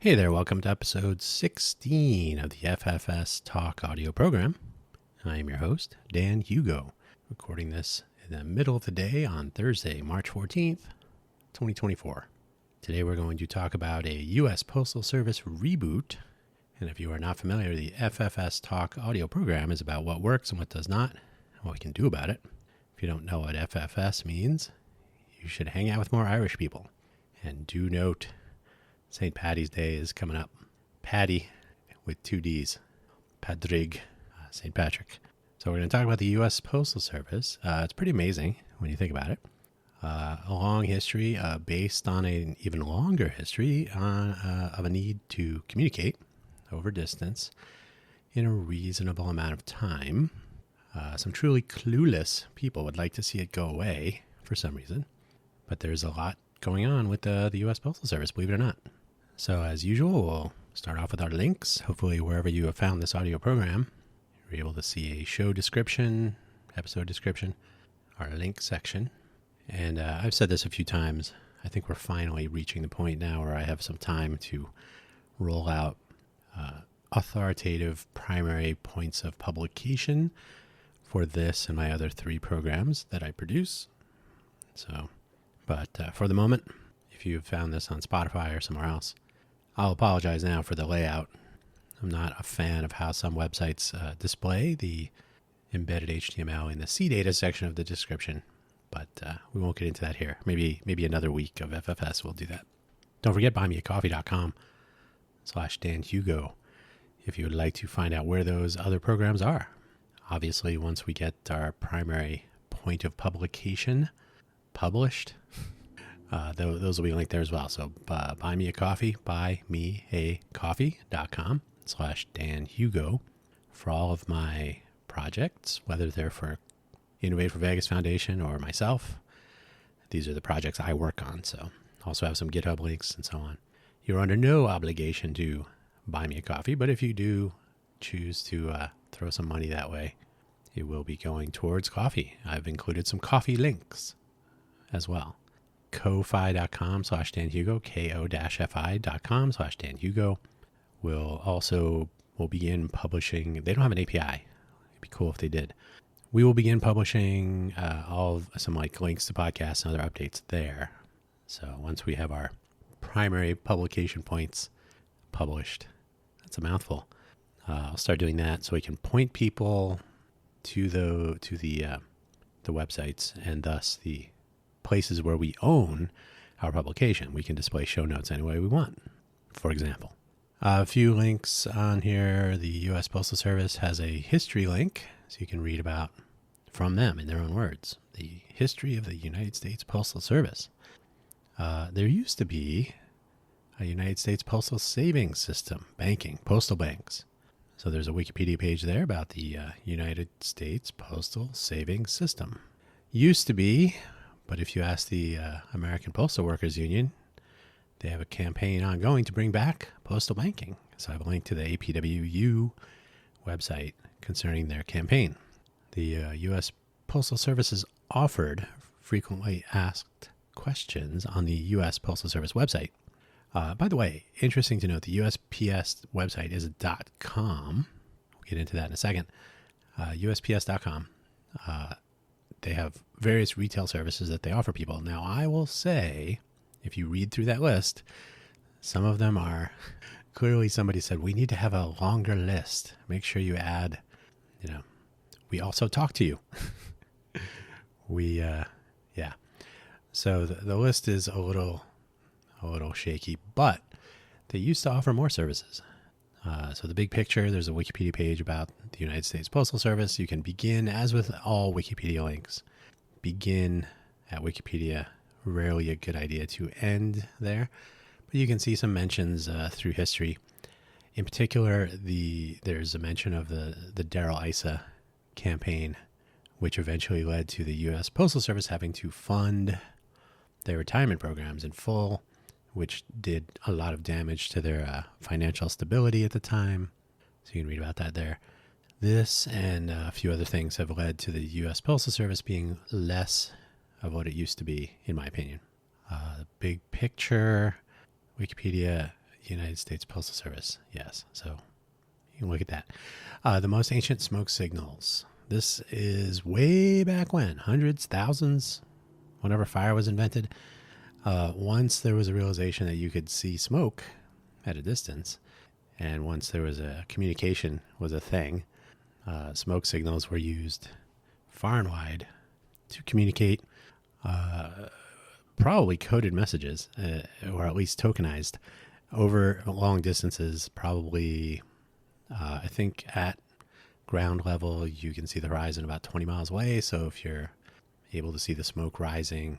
Hey there, welcome to episode 16 of the FFS Talk audio program. I am your host, Dan Hugo, recording this in the middle of the day on Thursday, March 14th, 2024. Today we're going to talk about a US Postal Service reboot. And if you are not familiar, the FFS Talk audio program is about what works and what does not, and what we can do about it. If you don't know what FFS means, you should hang out with more Irish people. And do note, St. Paddy's Day is coming up. Paddy with two D's. Padrig, St. Patrick. So we're going to talk about the U.S. Postal Service. It's pretty amazing when you think about it. A long history based on an even longer history of a need to communicate over distance in a reasonable amount of time. Some truly clueless people would like to see it go away for some reason. But there's a lot going on with the U.S. Postal Service, believe it or not. So as usual, we'll start off with our links. Hopefully wherever you have found this audio program, you're able to see a show description, episode description, our link section. And I've said this a few times. I think we're finally reaching the point now where I have some time to roll out authoritative primary points of publication for this and my other 3 programs that I produce. But for the moment, if you have found this on Spotify or somewhere else, I'll apologize now for the layout. I'm not a fan of how some websites display the embedded HTML in the CData section of the description, but we won't get into that here. Maybe another week of FFS will do that. Don't forget, buymeacoffee.com/DanHugo if you would like to find out where those other programs are. Obviously, once we get our primary point of publication published, those will be linked there as well. So buy me a coffee, buymeacoffee.com/DanHugo for all of my projects, whether they're for Innovate for Vegas Foundation or myself. These are the projects I work on. So also have some GitHub links and so on. You're under no obligation to buy me a coffee, but if you do choose to throw some money that way, it will be going towards coffee. I've included some coffee links as well. ko-fi.com/DanHugo, ko-fi.com/DanHugo will begin publishing. They don't have an API. It'd be cool if they did. We will begin publishing some links to podcasts and other updates there. So once we have our primary publication points published, that's a mouthful. I'll start doing that so we can point people to the websites and thus the places where we own our publication. We can display show notes any way we want, for example. A few links on here. The U.S. Postal Service has a history link, so you can read about from them in their own words, the history of the United States Postal Service. There used to be a United States Postal Savings System, banking, postal banks. So there's a Wikipedia page there about the United States Postal Savings System. Used to be, but if you ask the American Postal Workers Union, they have a campaign ongoing to bring back postal banking. So I have a link to the APWU website concerning their campaign. The U.S. Postal Service has offered frequently asked questions on the U.S. Postal Service website. By the way, interesting to note, the USPS website is .com. We'll get into that in a second. USPS.com. They have various retail services that they offer people. Now, I will say, if you read through that list, some of them are clearly somebody said, we need to have a longer list. Make sure you add, we also talk to you. So the list is a little shaky, but they used to offer more services. So the big picture, there's a Wikipedia page about the United States Postal Service. You can begin, as with all Wikipedia links, begin at Wikipedia. Rarely a good idea to end there, but you can see some mentions through history. In particular, there's a mention of the Darrell Issa campaign, which eventually led to the U.S. Postal Service having to fund their retirement programs in full, which did a lot of damage to their financial stability at the time. So you can read about that there. This and a few other things have led to the U.S. Postal Service being less of what it used to be, in my opinion. The big picture, Wikipedia, United States Postal Service. Yes. So you can look at that. The most ancient smoke signals. This is way back when, hundreds, thousands, whenever fire was invented. Once there was a realization that you could see smoke at a distance, and once there was a communication was a thing, smoke signals were used far and wide to communicate probably coded messages, or at least tokenized, over long distances. Probably, I think at ground level, you can see the horizon about 20 miles away. So if you're able to see the smoke rising,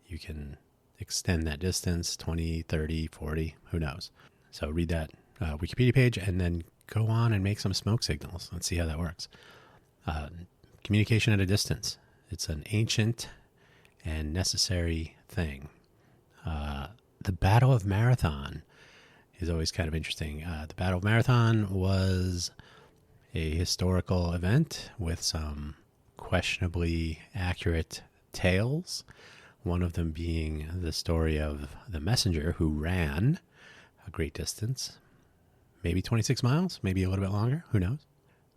you can extend that distance 20, 30, 40, who knows. So read that Wikipedia page and then go on and make some smoke signals. Let's see how that works. Communication at a distance. It's an ancient and necessary thing. The Battle of Marathon is always kind of interesting. The Battle of Marathon was a historical event with some questionably accurate tales. One of them being the story of the messenger who ran a great distance, maybe 26 miles, maybe a little bit longer, who knows,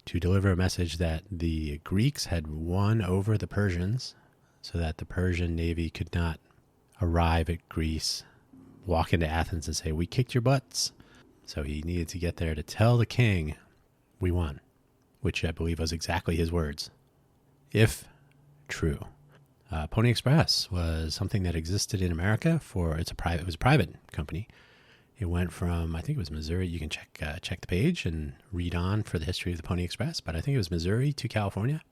to deliver a message that the Greeks had won over the Persians so that the Persian navy could not arrive at Greece, walk into Athens and say, "We kicked your butts." So he needed to get there to tell the king, "We won," which I believe was exactly his words, if true. Pony Express was something that existed in America it was a private company. It went from, I think it was Missouri. You can check the page and read on for the history of the Pony Express, but I think it was Missouri to California,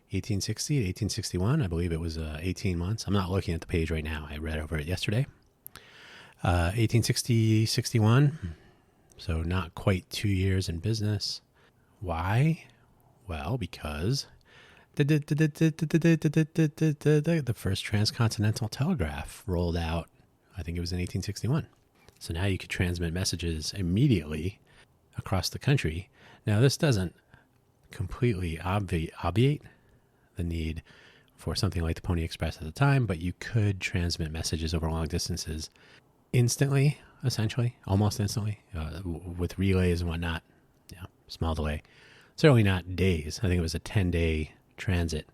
1860 to 1861. I believe it was 18 months. I'm not looking at the page right now. I read over it yesterday. 1860, 61. So not quite 2 years in business. Why? Well, because the first transcontinental telegraph rolled out, I think it was in 1861. So now you could transmit messages immediately across the country. Now, this doesn't completely obviate the need for something like the Pony Express at the time, but you could transmit messages over long distances instantly, essentially, almost instantly, with relays and whatnot. Yeah, small delay. Certainly not days. I think it was a 10-day transit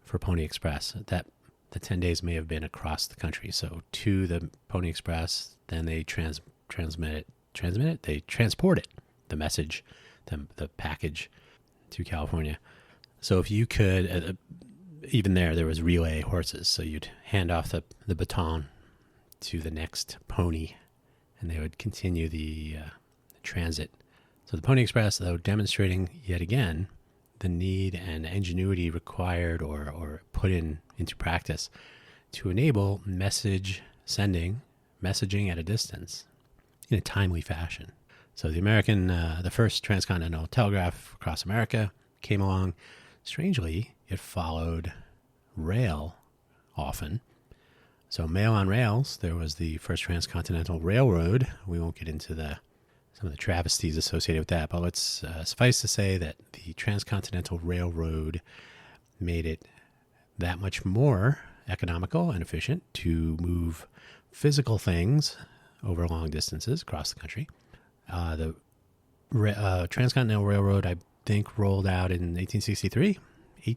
for Pony Express. The 10 days may have been across the country. So to the Pony Express, then they transport it, the message, the package to California. So if you could, even there was relay horses. So you'd hand off the baton to the next pony and they would continue the transit. So the Pony Express, though, demonstrating yet again the need and ingenuity required or put into practice to enable messaging at a distance in a timely fashion. So the first transcontinental telegraph across America came along. Strangely, it followed rail often. So mail on rails, there was the first transcontinental railroad. We won't get into some of the travesties associated with that, but let's suffice to say that the transcontinental railroad made it that much more economical and efficient to move physical things over long distances across the country. The transcontinental railroad, I think, rolled out in 1863. I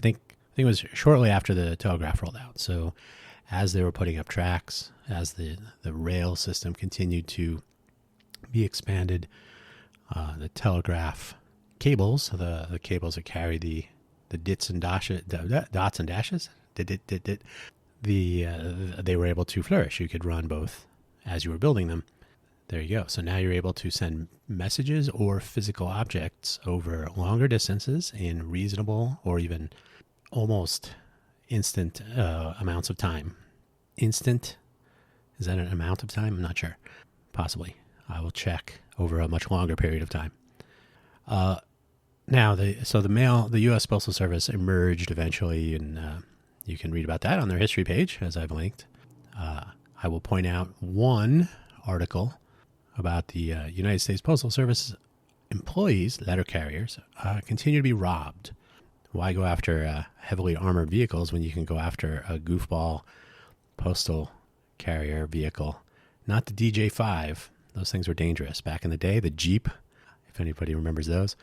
think it was shortly after the telegraph rolled out. So as they were putting up tracks, as the rail system continued to be expanded, the telegraph cables, the cables that carry the dots and dashes, they were able to flourish. You could run both as you were building them. There you go. So now you're able to send messages or physical objects over longer distances in reasonable or even almost instant amounts of time. Instant? Is that an amount of time? I'm not sure. Possibly. I will check over a much longer period of time. Now, the US Postal Service emerged eventually, and you can read about that on their history page, as I've linked. I will point out one article about the United States Postal Service employees, letter carriers, continue to be robbed. Why go after heavily armored vehicles when you can go after a goofball postal carrier vehicle? Not the DJ-5, Those things were dangerous back in the day. The Jeep, if anybody remembers those.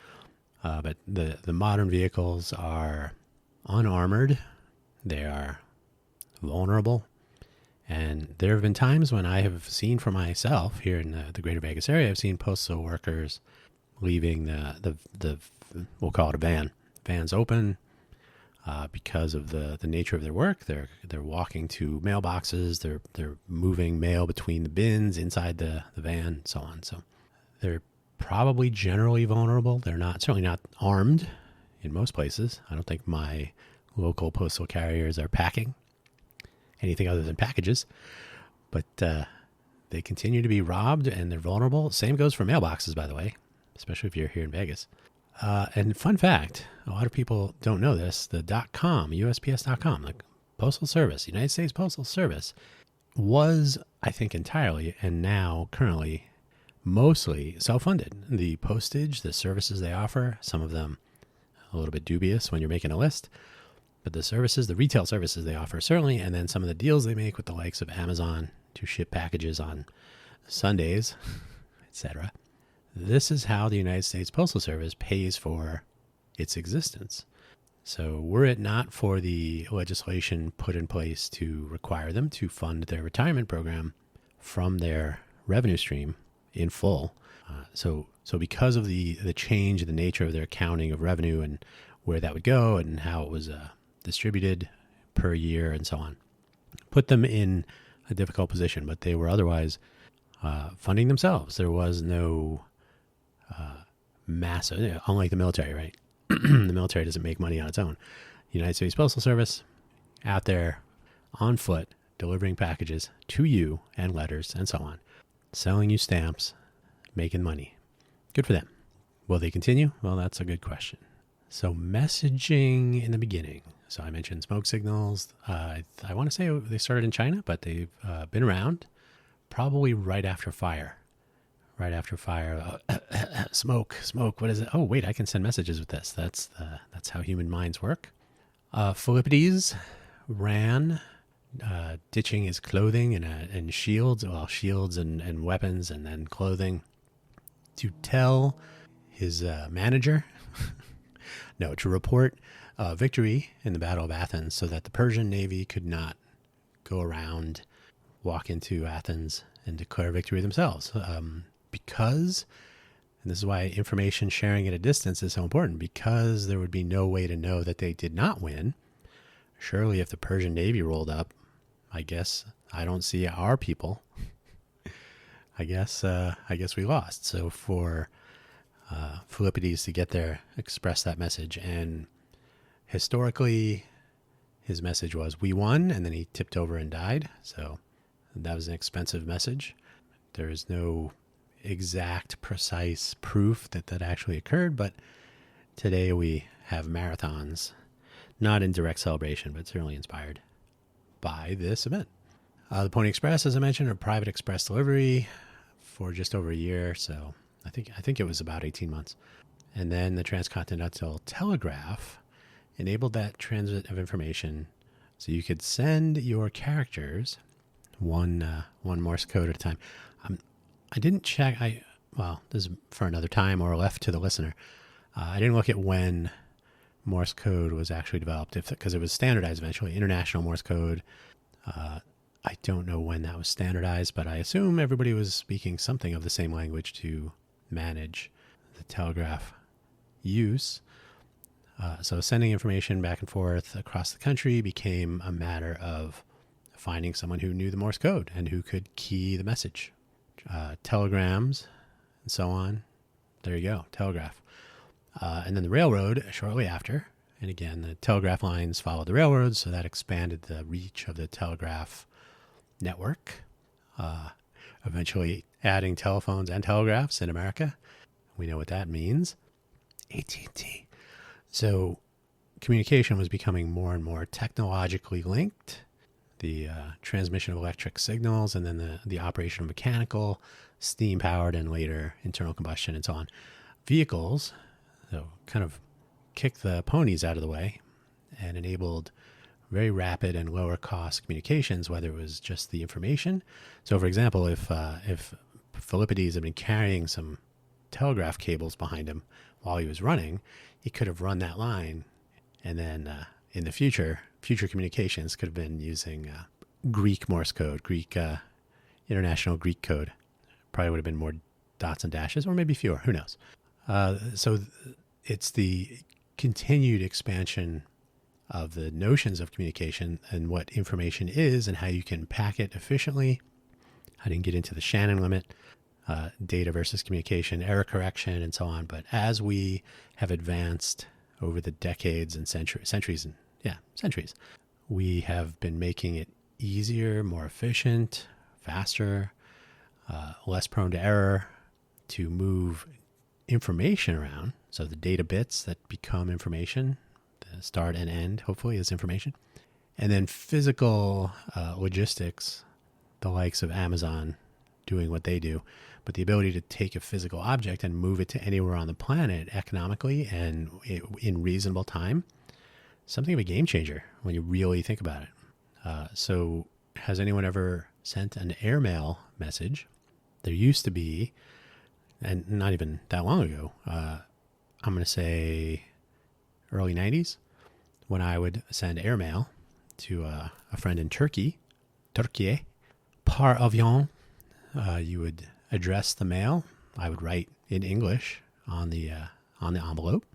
But the modern vehicles are unarmored. They are vulnerable. And there have been times when I have seen for myself here in the greater Vegas area, I've seen postal workers leaving the we'll call it a van. Van's open because of the nature of their work. They're walking to mailboxes. They're moving mail between the bins inside the van, and so on. So they're probably generally vulnerable. They're certainly not armed in most places. I don't think my local postal carriers are packing anything other than packages, but they continue to be robbed and they're vulnerable. Same goes for mailboxes, by the way, especially if you're here in Vegas. And fun fact, a lot of people don't know this, the .com, USPS.com, the Postal Service, United States Postal Service, was, I think, entirely and now currently mostly self-funded. The postage, the services they offer, some of them a little bit dubious when you're making a list, but the services, the retail services they offer certainly, and then some of the deals they make with the likes of Amazon to ship packages on Sundays, etc. This is how the United States Postal Service pays for its existence. So were it not for the legislation put in place to require them to fund their retirement program from their revenue stream in full, so because of the change in the nature of their accounting of revenue and where that would go and how it was distributed per year and so on, put them in a difficult position, but they were otherwise funding themselves. There was no massive, unlike the military, right? The military doesn't make money on its own. The United States Postal Service out there on foot, delivering packages to you and letters and so on, selling you stamps, making money. Good for them. Will they continue? Well, that's a good question. So messaging in the beginning. So I mentioned smoke signals. I want to say they started in China, but they've been around probably right after fire. Right after fire, smoke. What is it? Oh, wait, I can send messages with this. That's how human minds work. Philippides ran, ditching his clothing and shields, shields and weapons, and then clothing, to tell his manager, to report victory in the Battle of Athens, so that the Persian Navy could not go around, walk into Athens, and declare victory themselves. Because, and this is why information sharing at a distance is so important, because there would be no way to know that they did not win. Surely if the Persian Navy rolled up, I guess I don't see our people. I guess we lost. So for Philippides to get there, express that message, and historically his message was, we won, and then he tipped over and died. So that was an expensive message. There is no exact, precise proof that actually occurred, but today we have marathons, not in direct celebration, but certainly inspired by this event. The Pony Express, as I mentioned, a private express delivery for just over a year, so I think it was about 18 months. And then the Transcontinental Telegraph enabled that transit of information, so you could send your characters one Morse code at a time. I didn't check. This is for another time or left to the listener. I didn't look at when Morse code was actually developed, because it was standardized eventually. International Morse code. I don't know when that was standardized, but I assume everybody was speaking something of the same language to manage the telegraph use. So sending information back and forth across the country became a matter of finding someone who knew the Morse code and who could key the message. Telegrams and so on. There you go, telegraph. And then the railroad shortly after. And again, the telegraph lines followed the railroads, so that expanded the reach of the telegraph network, eventually adding telephones and telegraphs in America. We know what that means. AT&T. So communication was becoming more and more technologically linked. The transmission of electric signals, and then the operation of mechanical, steam-powered, and later internal combustion, and so on. Vehicles, so kind of kicked the ponies out of the way and enabled very rapid and lower-cost communications, whether it was just the information. So, for example, if Philippides had been carrying some telegraph cables behind him while he was running, he could have run that line, and then in the future communications could have been using Greek Morse code, International Greek code. Probably would have been more dots and dashes, or maybe fewer. Who knows? So it's the continued expansion of the notions of communication and what information is and how you can pack it efficiently. I didn't get into the Shannon limit, data versus communication, error correction, and so on. But as we have advanced over the decades and centuries, we have been making it easier, more efficient, faster, less prone to error to move information around. So the data bits that become information, the start and end, hopefully, is information. And then physical logistics, the likes of Amazon doing what they do, but the ability to take a physical object and move it to anywhere on the planet economically and in reasonable time, something of a game changer when you really think about it. So has anyone ever sent an airmail message? There used to be, and not even that long ago, I'm going to say early 90s, when I would send airmail to a friend in Turkey, par avion. You would address the mail. I would write in English on the envelope.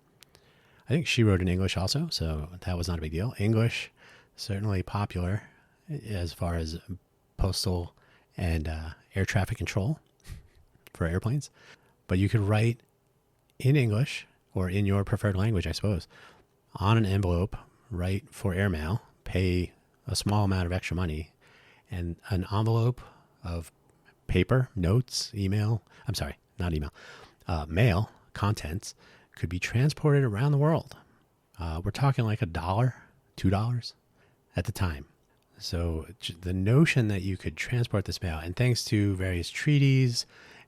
I think she wrote in English also, so that was not a big deal. English, certainly popular as far as postal and air traffic control for airplanes. But you could write in English, or in your preferred language, I suppose, on an envelope, write for airmail, pay a small amount of extra money, and an envelope of paper, notes, mail, contents could be transported around the world. We're talking like $1, $2 at the time. So the notion that you could transport this mail, and thanks to various treaties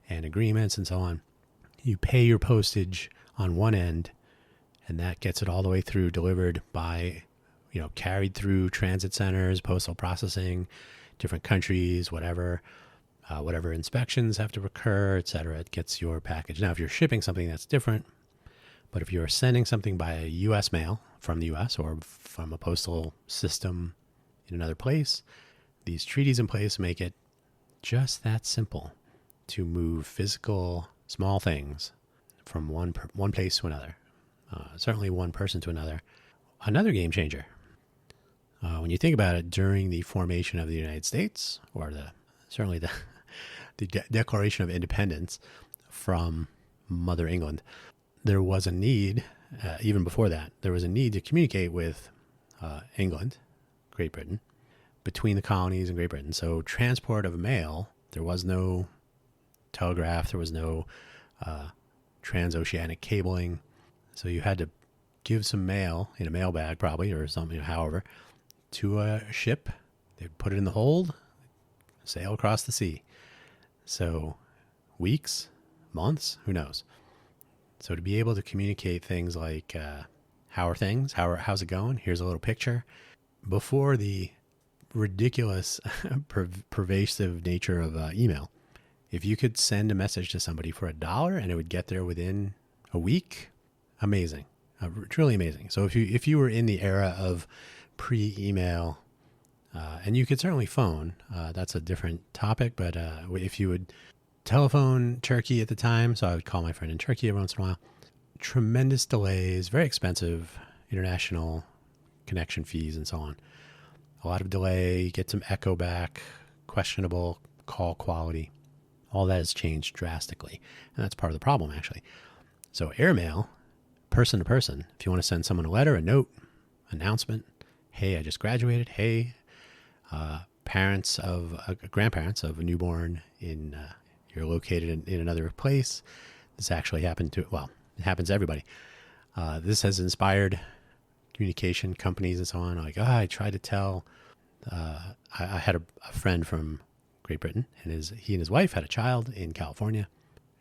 and agreements and so on, you pay your postage on one end, and that gets it all the way through, delivered by, carried through transit centers, postal processing, different countries, whatever inspections have to occur, etc. It gets your package. Now, if you're shipping something, that's different. But if you're sending something by a U.S. mail from the U.S. or from a postal system in another place, these treaties in place make it just that simple to move physical small things from one place to another. Certainly one person to another. Another game changer. When you think about it, during the formation of the United States, or certainly the Declaration of Independence from Mother England, there was a need, even before that, there was a need to communicate with England, Great Britain, between the colonies and Great Britain. So transport of mail, there was no telegraph, there was no transoceanic cabling. So you had to give some mail in a mail bag, probably, or something, however, to a ship. They'd put it in the hold, sail across the sea. So weeks, months, who knows? So to be able to communicate things like, how are things? How's it going? Here's a little picture. Before the ridiculous, pervasive nature of email, if you could send a message to somebody for $1 and it would get there within a week, amazing, truly amazing. So if you were in the era of pre-email, and you could certainly phone, that's a different topic, but if you would telephone Turkey at the time, so I would call my friend in Turkey every once in a while, tremendous delays, very expensive international connection fees and so on. A lot of delay, get some echo back, questionable call quality. All that has changed drastically, and that's part of the problem, actually. So airmail, person to person, if you want to send someone a letter, a note, announcement, hey, I just graduated, hey, grandparents of a newborn you're located in another place. This actually happened it happens to everybody. This has inspired communication companies and so on. Like, I tried to tell, I had a friend from Great Britain, and he and his wife had a child in California,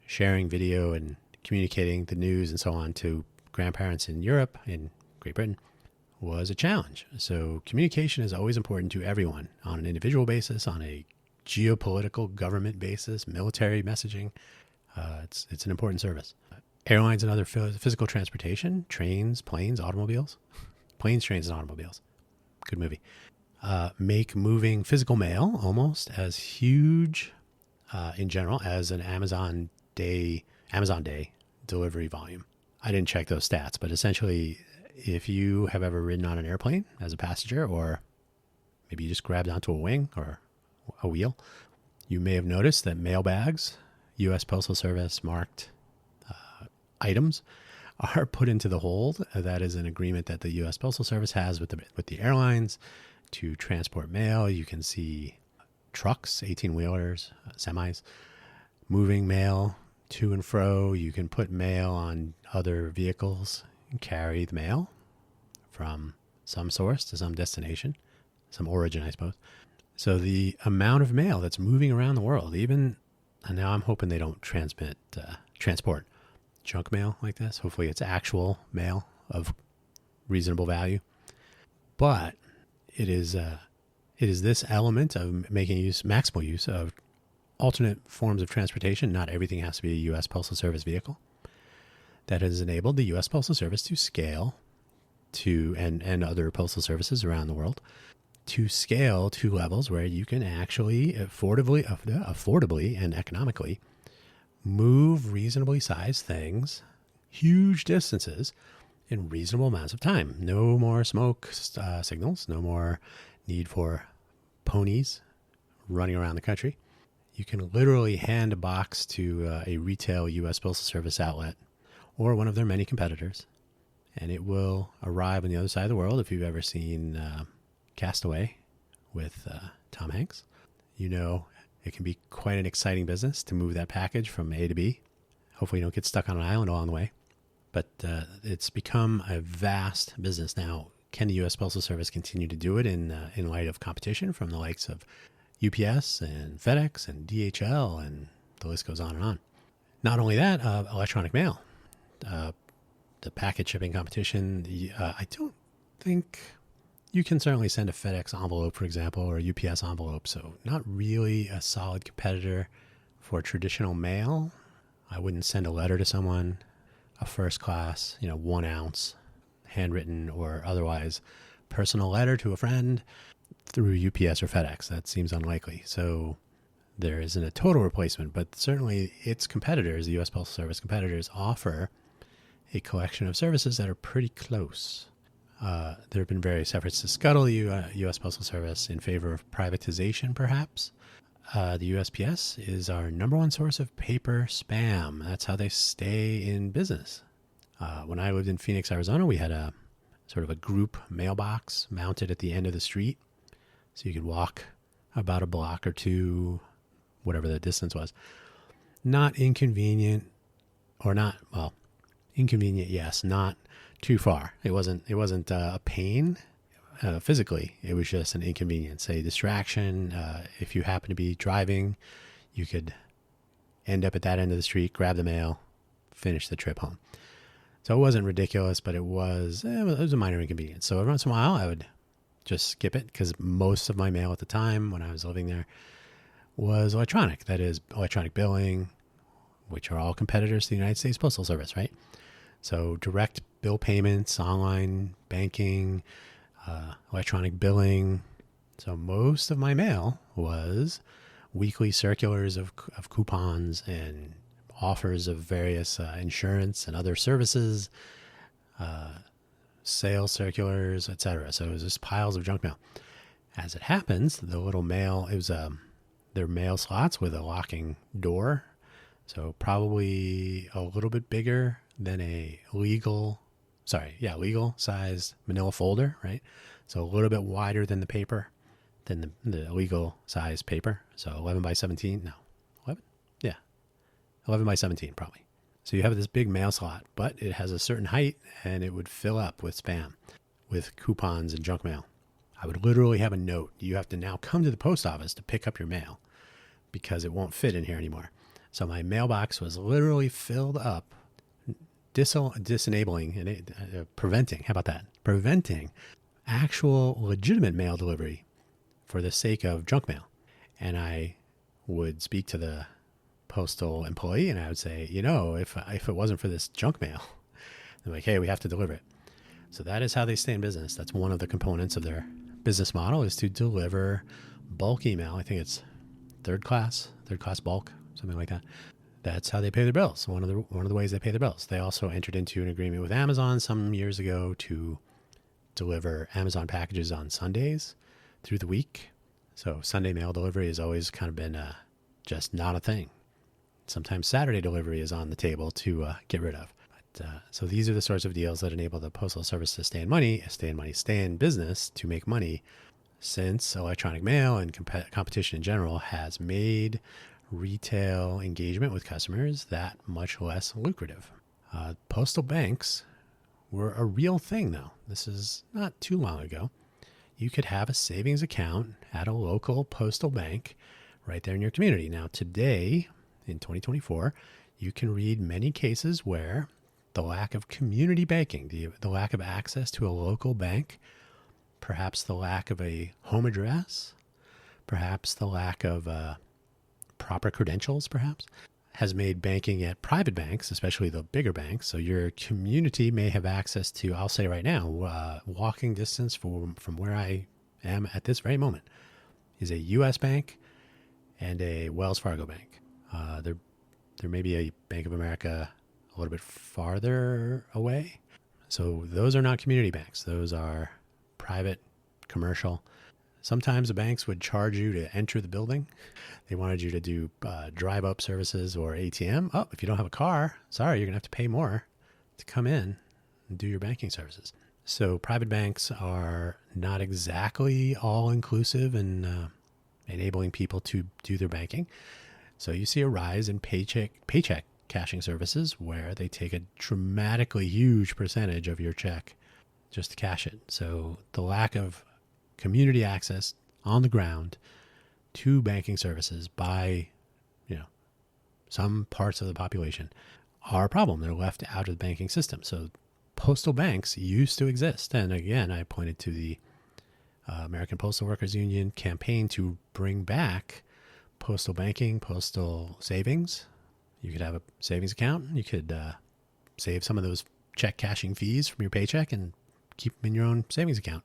sharing video and communicating the news and so on to grandparents in Europe, in Great Britain, was a challenge. So communication is always important to everyone on an individual basis, on a geopolitical government bases, military messaging. It's an important service. Airlines and other physical transportation, trains, planes, automobiles. Planes, trains, and automobiles. Good movie. Make moving physical mail almost as huge in general as an Amazon Day delivery volume. I didn't check those stats, but essentially, if you have ever ridden on an airplane as a passenger, or maybe you just grabbed onto a wing or a wheel, you may have noticed that mail bags, US Postal Service marked items, are put into the hold. That is an agreement that the US Postal Service has with the airlines to transport mail. You can see trucks, 18-wheelers, semis, moving mail to and fro. You can put mail on other vehicles and carry the mail from some source to some destination, some origin, I suppose. So the amount of mail that's moving around the world, and now I'm hoping they don't transport junk mail like this. Hopefully it's actual mail of reasonable value. But it is this element of making maximal use of alternate forms of transportation. Not everything has to be a U.S. Postal Service vehicle. That has enabled the U.S. Postal Service to scale and other postal services around the world to scale to levels where you can actually affordably and economically move reasonably sized things, huge distances, in reasonable amounts of time. No more smoke signals, no more need for ponies running around the country. You can literally hand a box to a retail U.S. Postal Service outlet or one of their many competitors, and it will arrive on the other side of the world. If you've ever seen Castaway with Tom Hanks, you know it can be quite an exciting business to move that package from A to B. Hopefully you don't get stuck on an island along the way. But it's become a vast business now. Can the U.S. Postal Service continue to do it in light of competition from the likes of UPS and FedEx and DHL, and the list goes on and on. Not only that, electronic mail. The package shipping competition, I don't think you can certainly send a FedEx envelope, for example, or a UPS envelope. So not really a solid competitor for traditional mail. I wouldn't send a letter to someone, a first class, 1 ounce, handwritten or otherwise personal letter to a friend through UPS or FedEx. That seems unlikely. So there isn't a total replacement, but certainly its competitors, the U.S. Postal Service competitors, offer a collection of services that are pretty close. There have been various efforts to scuttle the U.S. Postal Service in favor of privatization, perhaps. The USPS is our number one source of paper spam. That's how they stay in business. When I lived in Phoenix, Arizona, we had a sort of a group mailbox mounted at the end of the street. So you could walk about a block or two, whatever the distance was. Not inconvenient, inconvenient, yes, not too far. It wasn't a pain physically. It was just an inconvenience, a distraction. If you happen to be driving, you could end up at that end of the street, grab the mail, finish the trip home. So it wasn't ridiculous, but it was a minor inconvenience. So every once in a while, I would just skip it because most of my mail at the time when I was living there was electronic. That is electronic billing, which are all competitors to the United States Postal Service, right? So direct bill payments, online banking, electronic billing. So most of my mail was weekly circulars of coupons and offers of various insurance and other services, sales circulars, etc. So it was just piles of junk mail. As it happens, the little mail, it was their mail slots with a locking door. So probably a little bit bigger than a legal sized manila folder, right? So a little bit wider than the paper, than the legal size paper. So 11 by 17, no, 11? Yeah, 11 by 17 probably. So you have this big mail slot, but it has a certain height and it would fill up with spam, with coupons and junk mail. I would literally have a note. You have to now come to the post office to pick up your mail because it won't fit in here anymore. So my mailbox was literally filled up, disenabling and preventing, how about that? Preventing actual legitimate mail delivery for the sake of junk mail. And I would speak to the postal employee and I would say, if it wasn't for this junk mail, they're like, hey, we have to deliver it. So that is how they stay in business. That's one of the components of their business model, is to deliver bulk email. I think it's third class bulk, something like that. That's how they pay their bills. One of the ways they pay their bills. They also entered into an agreement with Amazon some years ago to deliver Amazon packages on Sundays through the week. So Sunday mail delivery has always kind of been just not a thing. Sometimes Saturday delivery is on the table to get rid of. So these are the sorts of deals that enable the Postal Service to stay in business, to make money, since electronic mail and competition in general has made retail engagement with customers that much less lucrative. Postal banks were a real thing, though. This is not too long ago. You could have a savings account at a local postal bank right there in your community. Now, today, in 2024, you can read many cases where the lack of community banking, the lack of access to a local bank, perhaps the lack of a home address, perhaps the lack of proper credentials, perhaps, has made banking at private banks, especially the bigger banks. So your community may have access to, I'll say right now, walking distance from where I am at this very moment is a US bank and a Wells Fargo bank. There may be a Bank of America a little bit farther away. So those are not community banks. Those are private, commercial. Sometimes the banks would charge you to enter the building. They wanted you to do drive-up services or ATM. Oh, if you don't have a car, sorry, you're going to have to pay more to come in and do your banking services. So private banks are not exactly all-inclusive in enabling people to do their banking. So you see a rise in paycheck cashing services where they take a dramatically huge percentage of your check just to cash it. So the lack of community access on the ground to banking services by, some parts of the population are a problem. They're left out of the banking system. So postal banks used to exist. And again, I pointed to the American Postal Workers Union campaign to bring back postal banking, postal savings. You could have a savings account. You could save some of those check cashing fees from your paycheck and keep them in your own savings account.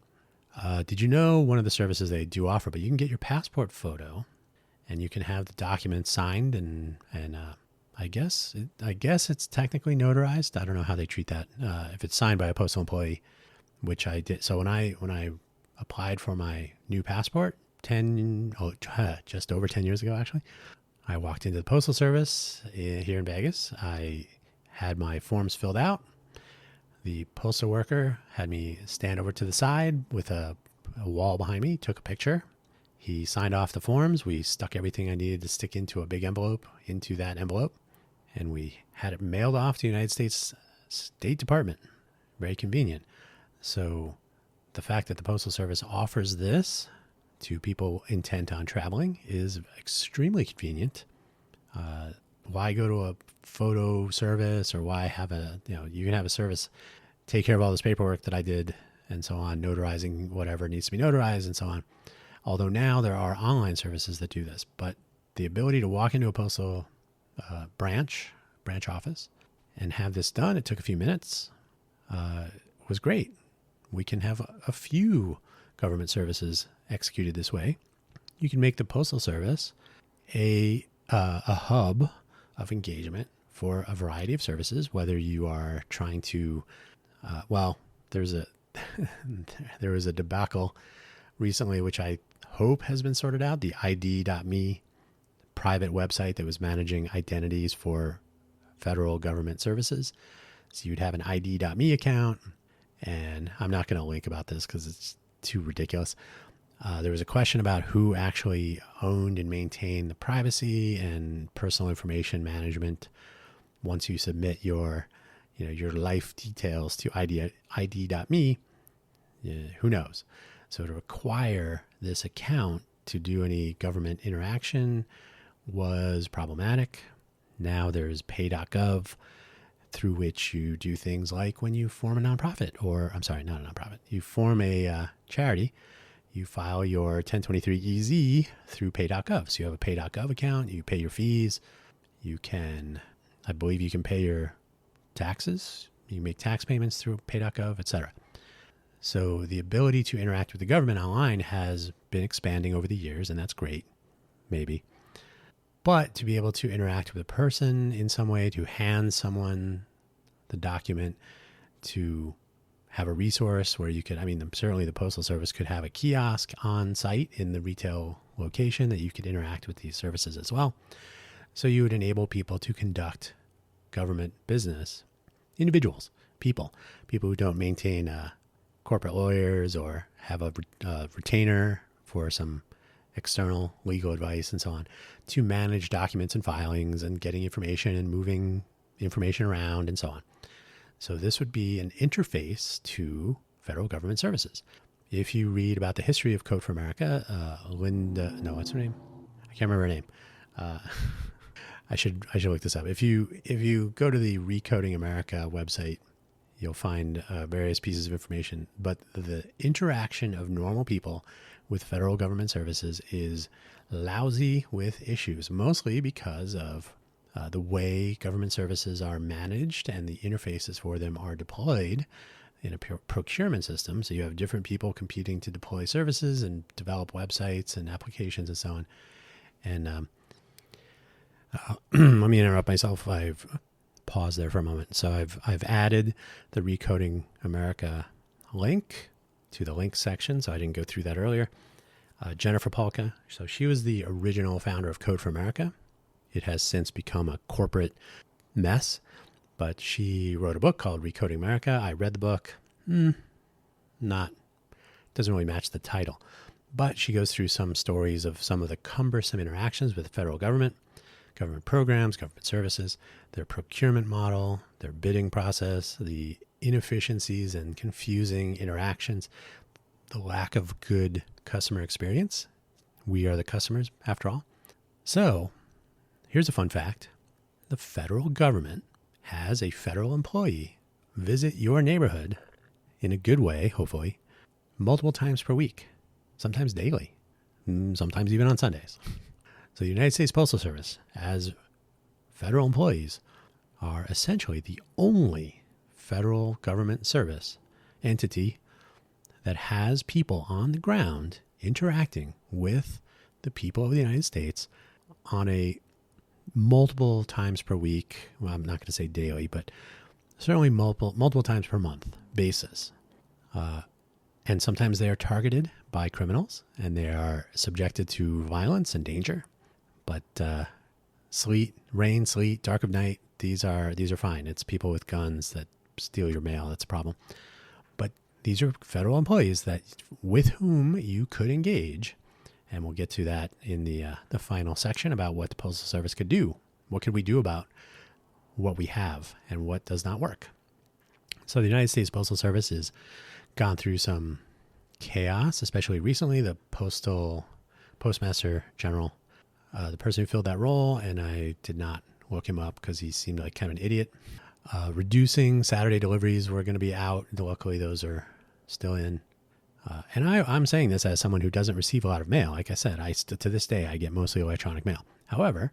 Did you know one of the services they do offer, but you can get your passport photo and you can have the document signed and I guess it's technically notarized. I don't know how they treat that. If it's signed by a postal employee, which I did. So when I applied for my new passport just over 10 years ago, actually, I walked into the Postal Service here in Vegas. I had my forms filled out. The postal worker had me stand over to the side with a wall behind me, took a picture. He signed off the forms. We stuck everything I needed to stick into a big envelope into that envelope, and we had it mailed off to the United States State Department. Very convenient. So the fact that the Postal Service offers this to people intent on traveling is extremely convenient. Why go to a photo service, or why have you can have a service take care of all this paperwork that I did and so on, notarizing whatever needs to be notarized and so on. Although now there are online services that do this, but the ability to walk into a postal branch office and have this done, it took a few minutes, was great. We can have a few government services executed this way. You can make the Postal Service a hub of engagement for a variety of services, whether you are trying to, there was a debacle recently, which I hope has been sorted out, the ID.me private website that was managing identities for federal government services. So you'd have an ID.me account, and I'm not going to link about this because it's too ridiculous. There was a question about who actually owned and maintained the privacy and personal information management once you submit your life details to ID.me. Who knows? So to require this account to do any government interaction was problematic. Now there's pay.gov, through which you do things like when you form a nonprofit, or I'm sorry, not a nonprofit, you form a charity, you file your 1023-EZ through pay.gov. So you have a pay.gov account, you pay your fees, you can, I believe you can pay your taxes, you make tax payments through pay.gov, etc. So the ability to interact with the government online has been expanding over the years, and that's great, maybe. But to be able to interact with a person in some way, to hand someone the document, to have a resource where you could, certainly the Postal Service could have a kiosk on site in the retail location that you could interact with these services as well. So you would enable people to conduct government business, individuals, people who don't maintain corporate lawyers or have a retainer for some external legal advice and so on, to manage documents and filings and getting information and moving information around and so on. So this would be an interface to federal government services. If you read about the history of Code for America, what's her name? I can't remember her name. I should look this up. If you go to the Recoding America website, you'll find various pieces of information. But the interaction of normal people with federal government services is lousy with issues, mostly because of the way government services are managed and the interfaces for them are deployed in a procurement system. So you have different people competing to deploy services and develop websites and applications and so on. And let me interrupt myself. I've paused there for a moment. So I've added the Recoding America link to the links section. So I didn't go through that earlier. Jennifer Polka. So she was the original founder of Code for America. It has since become a corporate mess, but she wrote a book called Recoding America. I read the book. Doesn't really match the title, but she goes through some stories of some of the cumbersome interactions with the federal government programs, government services, their procurement model, their bidding process, the inefficiencies and confusing interactions, the lack of good customer experience. We are the customers, after all. So here's a fun fact. The federal government has a federal employee visit your neighborhood in a good way, hopefully, multiple times per week, sometimes daily, sometimes even on Sundays. So the United States Postal Service, as federal employees, are essentially the only federal government service entity that has people on the ground interacting with the people of the United States on a multiple times per week. Well, I'm not going to say daily, but certainly multiple times per month basis. And sometimes they are targeted by criminals and they are subjected to violence and danger. But rain, sleet, dark of night, these are fine. It's people with guns that steal your mail. That's a problem. But these are federal employees with whom you could engage. And we'll get to that in the final section about what the Postal Service could do. What could we do about what we have and what does not work? So the United States Postal Service has gone through some chaos, especially recently. The Postmaster General, the person who filled that role, and I did not look him up because he seemed like kind of an idiot. Reducing Saturday deliveries were going to be out. Luckily, those are still in. And I'm saying this as someone who doesn't receive a lot of mail. Like I said, to this day, I get mostly electronic mail. However,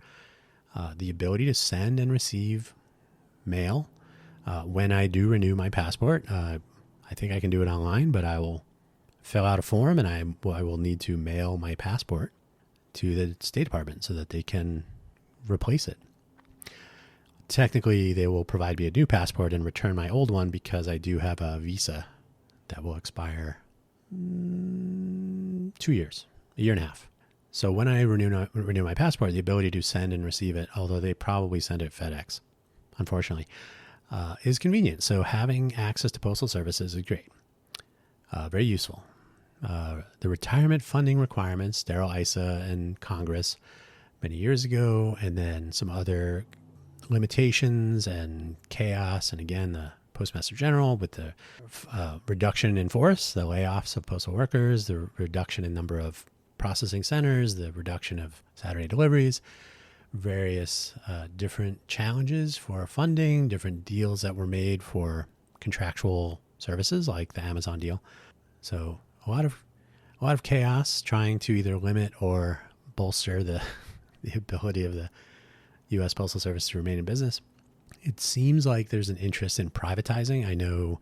the ability to send and receive mail when I do renew my passport, I think I can do it online, but I will fill out a form and I will need to mail my passport to the State Department so that they can replace it. Technically, they will provide me a new passport and return my old one because I do have a visa that will expire 2 years, a year and a half. So when I renew my passport, the ability to send and receive it, although they probably send it FedEx, unfortunately, is convenient. So having access to postal services is great, very useful. The retirement funding requirements, Darrell Issa and Congress many years ago, and then some other limitations and chaos, and again, the Postmaster General with the reduction in force, the layoffs of postal workers, the reduction in number of processing centers, the reduction of Saturday deliveries, various different challenges for funding, different deals that were made for contractual services like the Amazon deal. So a a lot of chaos trying to either limit or bolster the ability of the US Postal Service to remain in business. It seems like there's an interest in privatizing. I know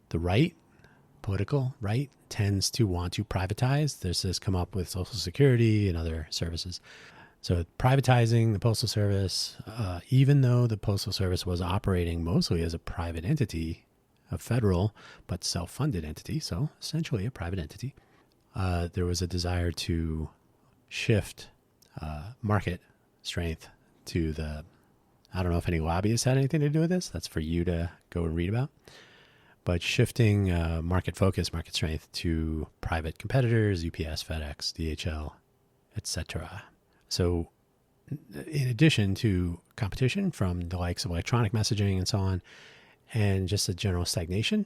the right, political right, tends to want to privatize. This has come up with Social Security and other services. So privatizing the Postal Service, even though the Postal Service was operating mostly as a private entity, a federal but self-funded entity, so essentially a private entity, there was a desire to shift market strength to the, I don't know if any lobbyists had anything to do with this. That's for you to go and read about. But shifting market focus, market strength to private competitors, UPS, FedEx, DHL, etc. So in addition to competition from the likes of electronic messaging and so on, and just a general stagnation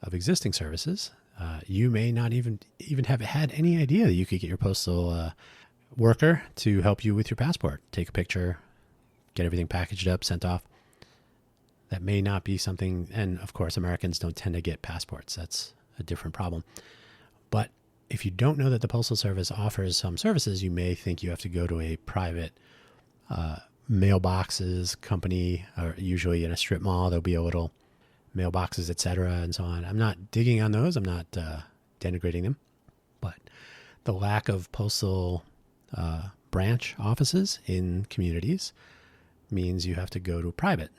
of existing services, you may not even have had any idea that you could get your postal worker to help you with your passport. Take a picture, get everything packaged up, sent off. That may not be something, and of course, Americans don't tend to get passports. That's a different problem. But if you don't know that the Postal Service offers some services, you may think you have to go to a private mailboxes company, or usually in a strip mall, there'll be a little mailboxes, etc., and so on. I'm not digging on those. I'm not denigrating them. But the lack of postal branch offices in communities means you have to go to a private.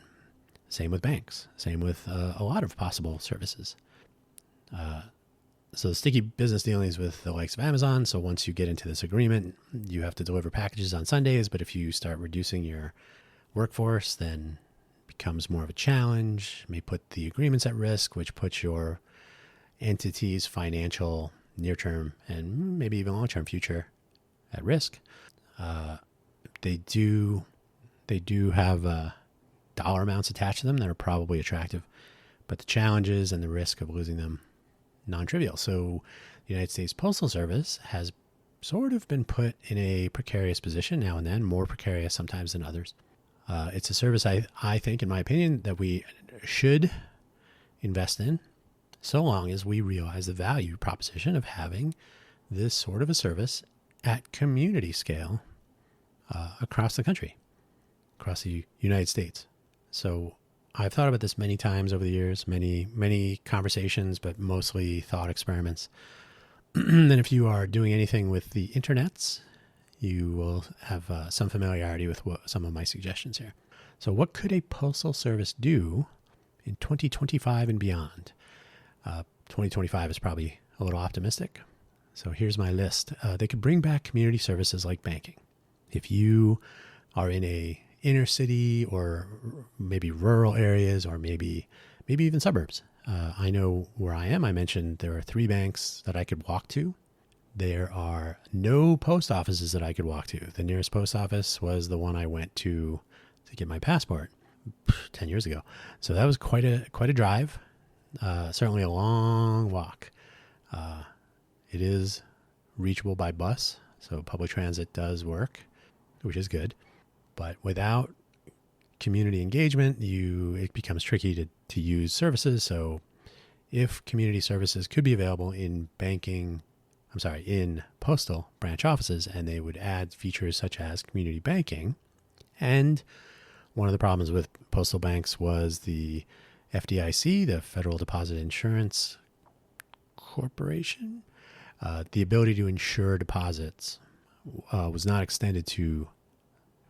Same with banks. Same with a lot of possible services. So sticky business dealings with the likes of Amazon. So once you get into this agreement, you have to deliver packages on Sundays. But if you start reducing your workforce, then it becomes more of a challenge. It may put the agreements at risk, which puts your entity's financial near-term and maybe even long-term future at risk. They do have dollar amounts attached to them that are probably attractive, but the challenges and the risk of losing them non-trivial. So the United States Postal Service has sort of been put in a precarious position now and then, more precarious sometimes than others. It's a service I think, in my opinion, that we should invest in so long as we realize the value proposition of having this sort of a service at community scale across the country, across the United States. So I've thought about this many times over the years, many conversations, but mostly thought experiments. And if you are doing anything with the internets, you will have some familiarity with some of my suggestions here. So what could a postal service do in 2025 and beyond? 2025 is probably a little optimistic. So here's my list. They could bring back community services like banking. If you are in a inner city or maybe rural areas or maybe even suburbs. I know where I am. I mentioned there are 3 banks that I could walk to. There are no post offices that I could walk to. The nearest post office was the one I went to get my passport 10 years ago. So that was quite a drive. Certainly a long walk. It is reachable by bus, so public transit does work, which is good. But without community engagement, it becomes tricky to use services. So if community services could be available in in postal branch offices, and they would add features such as community banking. And one of the problems with postal banks was the FDIC, the Federal Deposit Insurance Corporation. The ability to insure deposits was not extended to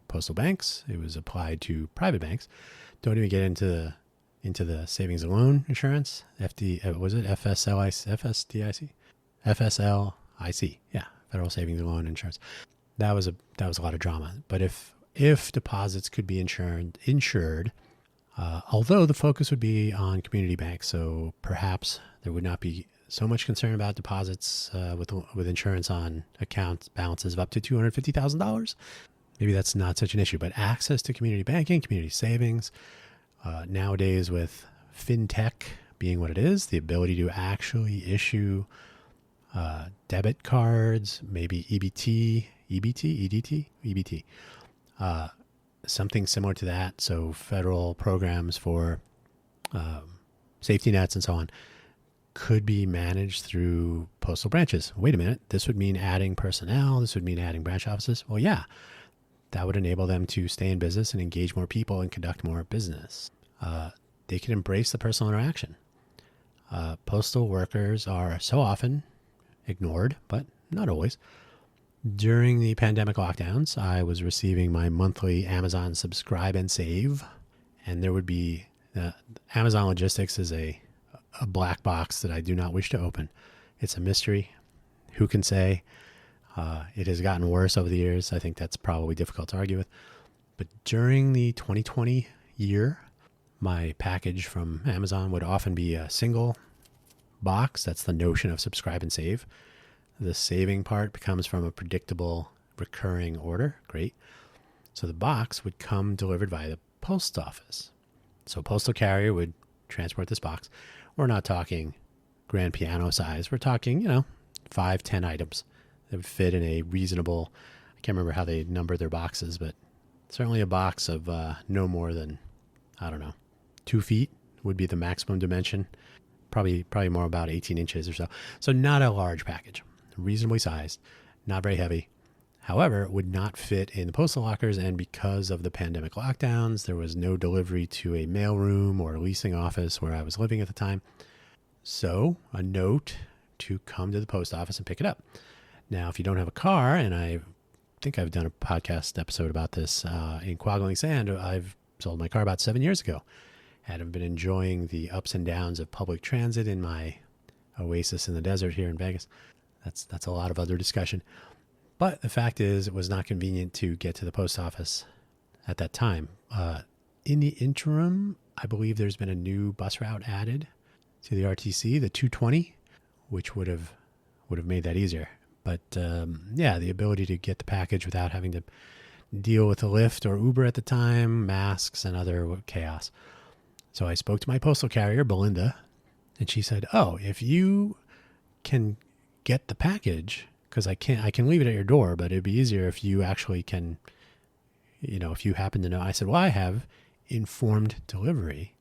postal banks. It was applied to private banks. Don't even get into the savings and loan insurance. Was it FSLIC? FSLIC. Yeah, Federal Savings and Loan Insurance. That was a lot of drama. But if deposits could be insured, although the focus would be on community banks, so perhaps there would not be so much concern about deposits with insurance on accounts balances of up to $250,000. Maybe that's not such an issue, but access to community banking, community savings, nowadays with fintech being what it is, the ability to actually issue debit cards, maybe EBT, something similar to that. So federal programs for safety nets and so on could be managed through postal branches. Wait a minute, this would mean adding personnel. This would mean adding branch offices. Well, yeah, that would enable them to stay in business and engage more people and conduct more business. They can embrace the personal interaction. Postal workers are so often ignored, but not always. During the pandemic lockdowns, I was receiving my monthly Amazon subscribe and save, and there would be Amazon Logistics is a black box that I do not wish to open. It's a mystery. Who can say? It has gotten worse over the years. I think that's probably difficult to argue with. But during the 2020 year, my package from Amazon would often be a single box. That's the notion of subscribe and save. The saving part becomes from a predictable recurring order. Great. So the box would come delivered by the post office. So a postal carrier would transport this box. We're not talking grand piano size. We're talking, 5, 10 items that would fit in a reasonable, I can't remember how they number their boxes, but certainly a box of no more than, 2 feet would be the maximum dimension. Probably more about 18 inches or so. So not a large package, reasonably sized, not very heavy. However, it would not fit in the postal lockers, and because of the pandemic lockdowns, there was no delivery to a mailroom or a leasing office where I was living at the time. So a note to come to the post office and pick it up. Now, if you don't have a car, and I think I've done a podcast episode about this in Quaggling Sand, I've sold my car about 7 years ago. And I've been enjoying the ups and downs of public transit in my oasis in the desert here in Vegas. That's a lot of other discussion. But the fact is, it was not convenient to get to the post office at that time. In the interim, I believe there's been a new bus route added to the RTC, the 220, which would have made that easier. But the ability to get the package without having to deal with a Lyft or Uber at the time, masks and other chaos. So I spoke to my postal carrier, Belinda, and she said, if you can get the package, because I can leave it at your door, but it'd be easier if you actually can, if you happen to know. I said, well, I have informed delivery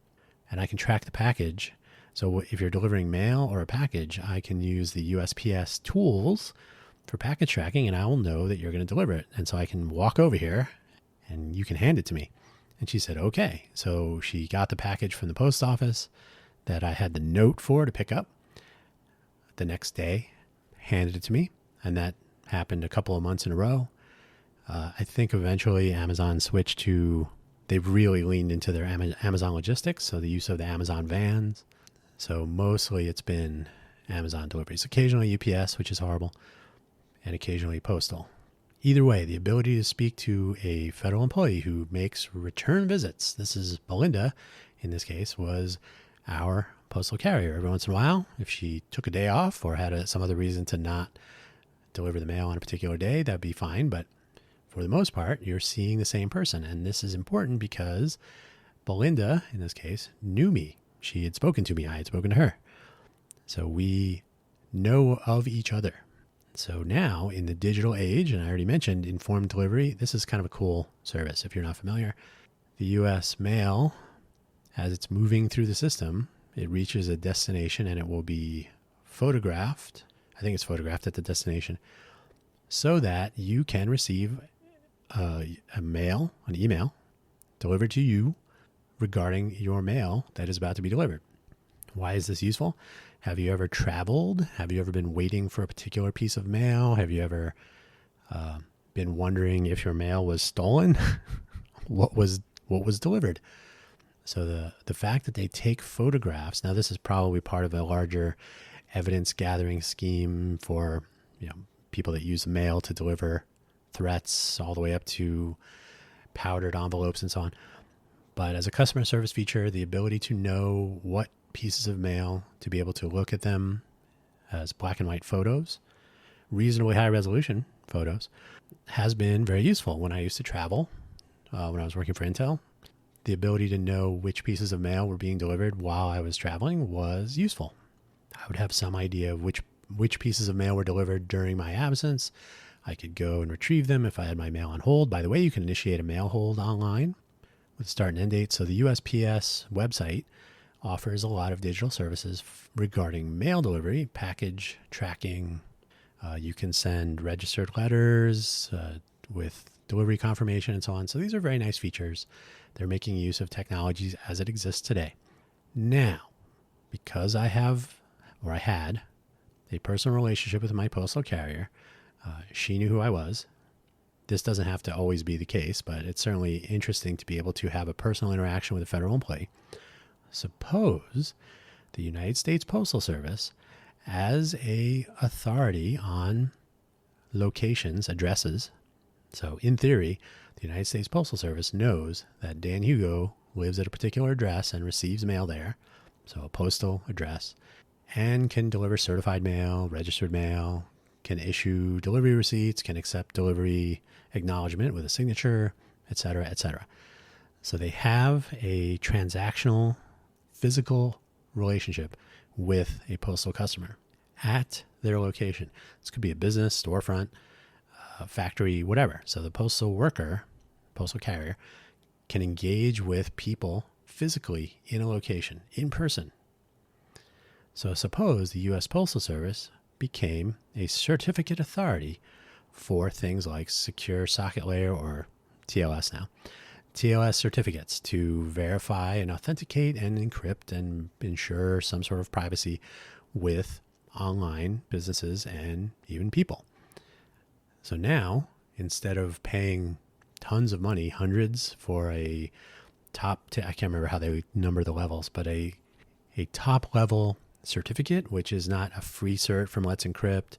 and I can track the package. So if you're delivering mail or a package, I can use the USPS tools for package tracking, and I will know that you're going to deliver it. And so I can walk over here and you can hand it to me. And she said, okay. So she got the package from the post office that I had the note for to pick up the next day, handed it to me. And that happened a couple of months in a row. I think eventually Amazon switched to, they've really leaned into their Amazon logistics. So the use of the Amazon vans. So mostly it's been Amazon deliveries, occasionally UPS, which is horrible, and occasionally postal. Either way, the ability to speak to a federal employee who makes return visits, this is Belinda in this case, was our postal carrier. Every once in a while, if she took a day off or had some other reason to not deliver the mail on a particular day, that'd be fine. But for the most part, you're seeing the same person. And this is important because Belinda, in this case, knew me. She had spoken to me. I had spoken to her. So we know of each other. So now in the digital age, and I already mentioned informed delivery, this is kind of a cool service. If you're not familiar, the U.S. mail, as it's moving through the system, it reaches a destination and it will be photographed. I think it's photographed at the destination so that you can receive an email delivered to you regarding your mail that is about to be delivered. Why is this useful? Have you ever traveled? Have you ever been waiting for a particular piece of mail? Have you ever been wondering if your mail was stolen? What was delivered? So the fact that they take photographs, now this is probably part of a larger evidence gathering scheme for people that use mail to deliver threats all the way up to powdered envelopes and so on. But as a customer service feature, the ability to know what pieces of mail, to be able to look at them as black and white photos, reasonably high resolution photos, has been very useful. When I used to travel, when I was working for Intel, the ability to know which pieces of mail were being delivered while I was traveling was useful. I would have some idea of which pieces of mail were delivered during my absence. I could go and retrieve them if I had my mail on hold. By the way, you can initiate a mail hold online with start and end date. So the USPS website offers a lot of digital services regarding mail delivery, package tracking. You can send registered letters with delivery confirmation and so on. So these are very nice features. They're making use of technologies as it exists today. Now, because I had a personal relationship with my postal carrier, she knew who I was. This doesn't have to always be the case, but it's certainly interesting to be able to have a personal interaction with a federal employee. Suppose the United States Postal Service, as a authority on locations, addresses, so in theory, the United States Postal Service knows that Dan Hugo lives at a particular address and receives mail there, so a postal address, and can deliver certified mail, registered mail, can issue delivery receipts, can accept delivery acknowledgement with a signature, etc., etc. So they have a transactional, physical relationship with a postal customer at their location. This could be a business, storefront, factory, whatever. So the postal worker, postal carrier, can engage with people physically in a location, in person. So suppose the US Postal Service became a certificate authority for things like secure socket layer, or TLS now, TLS certificates to verify and authenticate and encrypt and ensure some sort of privacy with online businesses and even people. So now, instead of paying tons of money, hundreds for a I can't remember how they number the levels, but a top level certificate, which is not a free cert from Let's Encrypt.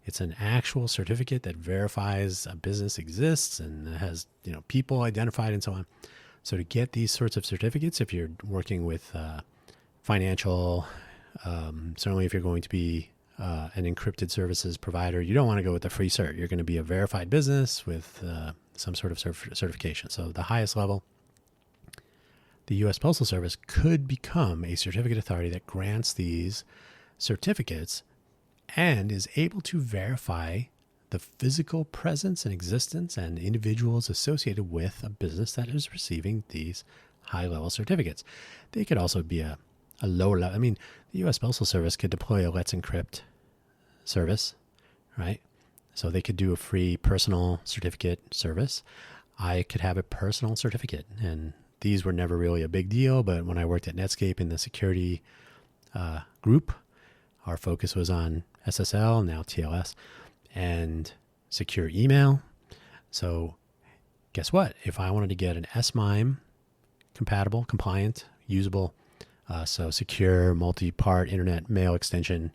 It's an actual certificate that verifies a business exists and has, people identified and so on. So to get these sorts of certificates, if you're working with financial, certainly if you're going to be an encrypted services provider, you don't want to go with the free cert. You're going to be a verified business with some sort of certification. So the highest level, the U.S. Postal Service could become a certificate authority that grants these certificates and is able to verify the physical presence and existence and individuals associated with a business that is receiving these high-level certificates. They could also be a lower level. I mean, the U.S. Postal Service could deploy a Let's Encrypt service, right? So they could do a free personal certificate service. I could have a personal certificate, and these were never really a big deal, but when I worked at Netscape in the security group, our focus was on SSL, now TLS, and secure email. So guess what? If I wanted to get an SMIME compatible, compliant, usable, so secure multi-part internet mail extension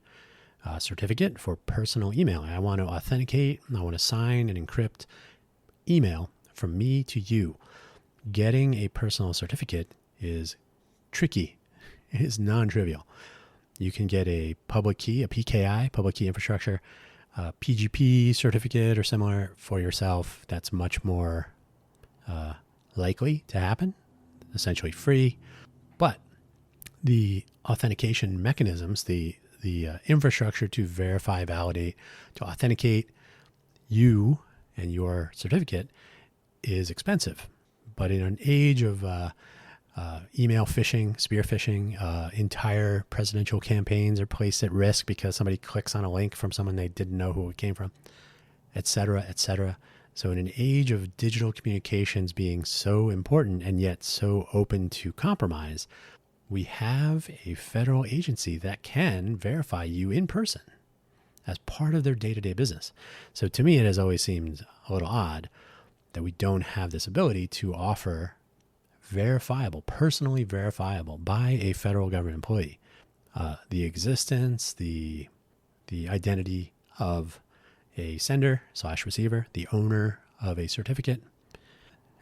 certificate for personal email, I want to authenticate, I want to sign and encrypt email from me to you. Getting a personal certificate is tricky. It is non-trivial. You can get a public key, a PKI, public key infrastructure, PGP certificate or similar for yourself. That's much more likely to happen, essentially free. But the authentication mechanisms, the infrastructure to verify, validate, to authenticate you and your certificate is expensive. But in an age of email phishing, spear phishing, entire presidential campaigns are placed at risk because somebody clicks on a link from someone they didn't know who it came from, et cetera, et cetera. So in an age of digital communications being so important and yet so open to compromise, we have a federal agency that can verify you in person as part of their day-to-day business. So to me, it has always seemed a little odd that we don't have this ability to offer verifiable, personally verifiable by a federal government employee, the existence, the identity of a sender/receiver, the owner of a certificate,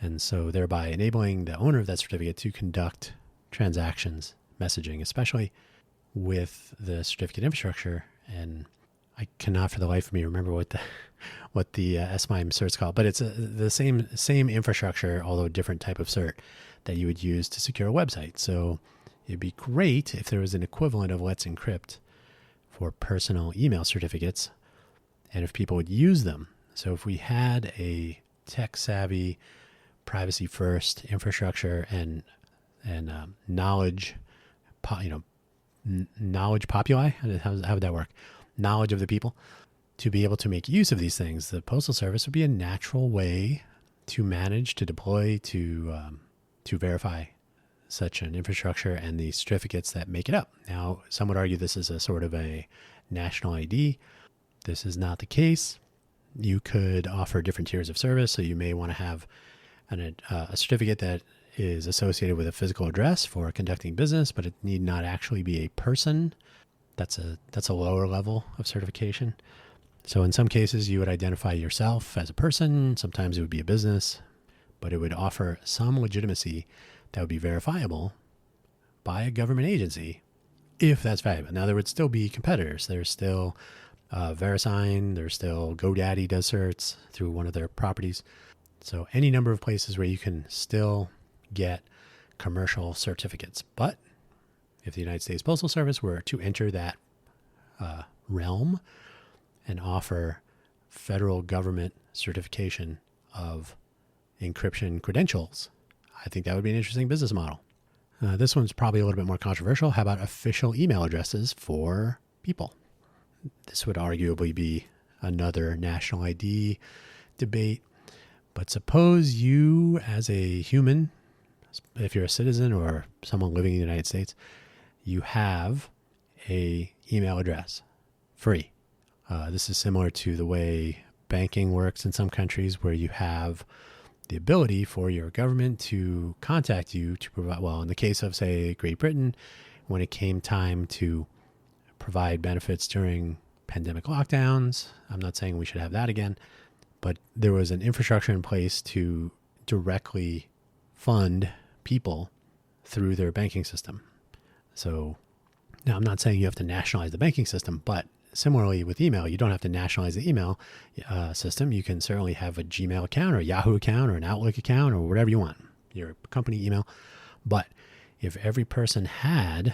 and so thereby enabling the owner of that certificate to conduct transactions, messaging, especially with the certificate infrastructure. And I cannot for the life of me remember what the SMIME cert's called, but it's the same infrastructure, although a different type of cert that you would use to secure a website. So it'd be great if there was an equivalent of Let's Encrypt for personal email certificates, and if people would use them. So if we had a tech-savvy, privacy-first infrastructure and knowledge knowledge populi. How would that work? Knowledge of the people to be able to make use of these things. The Postal Service would be a natural way to manage, to deploy, to verify such an infrastructure and the certificates that make it up. Now, some would argue this is a sort of a national ID. This is not the case. You could offer different tiers of service. So you may want to have a certificate that is associated with a physical address for conducting business, but it need not actually be a person. That's a lower level of certification. So in some cases, you would identify yourself as a person. Sometimes it would be a business, but it would offer some legitimacy that would be verifiable by a government agency if that's valuable. Now, there would still be competitors. There's still VeriSign. There's still GoDaddy does certs through one of their properties. So any number of places where you can still get commercial certificates. But if the United States Postal Service were to enter that realm and offer federal government certification of encryption credentials, I think that would be an interesting business model. This one's probably a little bit more controversial. How about official email addresses for people? This would arguably be another national ID debate. But suppose you, as a human, if you're a citizen or someone living in the United States, you have a email address, free. This is similar to the way banking works in some countries, where you have the ability for your government to contact you to provide, well, in the case of, say, Great Britain, when it came time to provide benefits during pandemic lockdowns, I'm not saying we should have that again, but there was an infrastructure in place to directly fund people through their banking system. So now I'm not saying you have to nationalize the banking system, but similarly with email, you don't have to nationalize the email system. You can certainly have a Gmail account or a Yahoo account or an Outlook account or whatever you want, your company email. But if every person had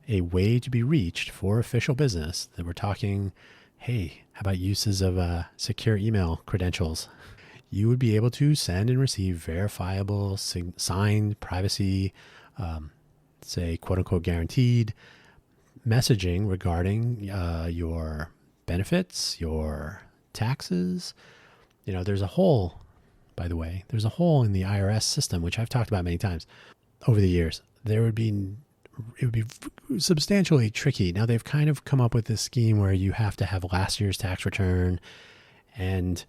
a way to be reached for official business, then we're talking, hey, how about uses of secure email credentials? You would be able to send and receive verifiable, signed, privacy, say, quote unquote, guaranteed messaging regarding your benefits, your taxes. There's a hole, by the way, there's a hole in the IRS system, which I've talked about many times over the years. It would be substantially tricky. Now, they've kind of come up with this scheme where you have to have last year's tax return, and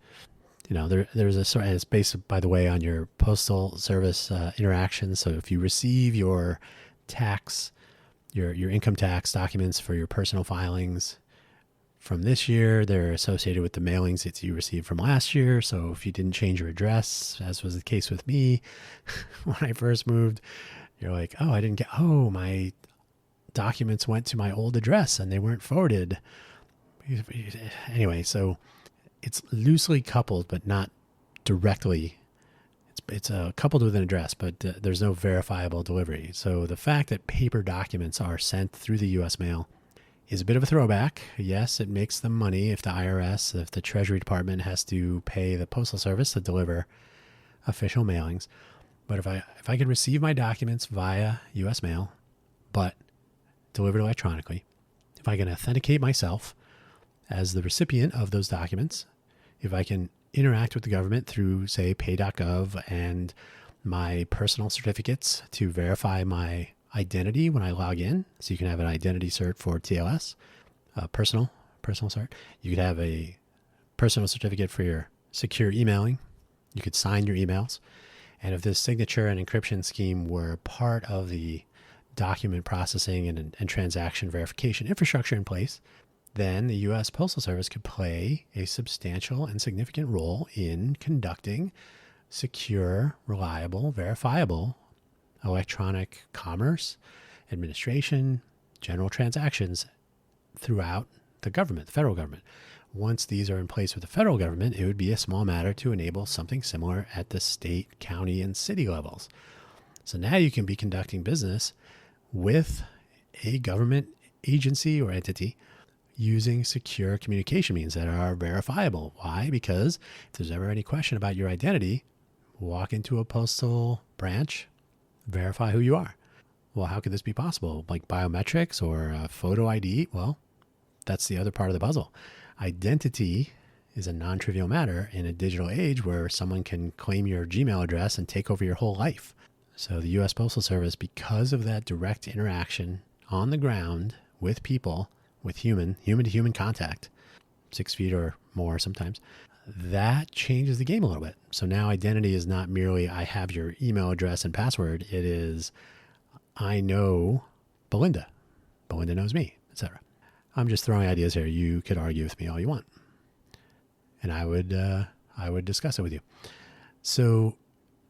there's a sort of, it's based, by the way, on your postal service interactions. So if you receive your tax, your income tax documents for your personal filings from this year, they're associated with the mailings that you received from last year. So if you didn't change your address, as was the case with me when I first moved, you're like, oh, my documents went to my old address and they weren't forwarded. Anyway, so it's loosely coupled, but not directly. It's coupled with an address, but there's no verifiable delivery. So the fact that paper documents are sent through the U.S. mail is a bit of a throwback. Yes, it makes them money if the IRS, if the Treasury Department has to pay the Postal Service to deliver official mailings. But if I could receive my documents via U.S. mail, but delivered electronically, if I can authenticate myself as the recipient of those documents, if I can interact with the government through, say, pay.gov and my personal certificates to verify my identity when I log in. So you can have an identity cert for TLS, personal cert. You could have a personal certificate for your secure emailing. You could sign your emails. And if this signature and encryption scheme were part of the document processing and transaction verification infrastructure in place, then the US Postal Service could play a substantial and significant role in conducting secure, reliable, verifiable electronic commerce, administration, general transactions throughout the government, the federal government. Once these are in place with the federal government, it would be a small matter to enable something similar at the state, county, and city levels. So now you can be conducting business with a government agency or entity using secure communication means that are verifiable. Why? Because if there's ever any question about your identity, walk into a postal branch, verify who you are. Well, how could this be possible? Like biometrics or photo ID? Well, that's the other part of the puzzle. Identity is a non-trivial matter in a digital age where someone can claim your Gmail address and take over your whole life. So the US Postal Service, because of that direct interaction on the ground with people, with human to human contact, 6 feet or more sometimes, that changes the game a little bit. So now identity is not merely I have your email address and password. It is I know Belinda. Belinda knows me, etc. I'm just throwing ideas here. You could argue with me all you want, and I would discuss it with you. So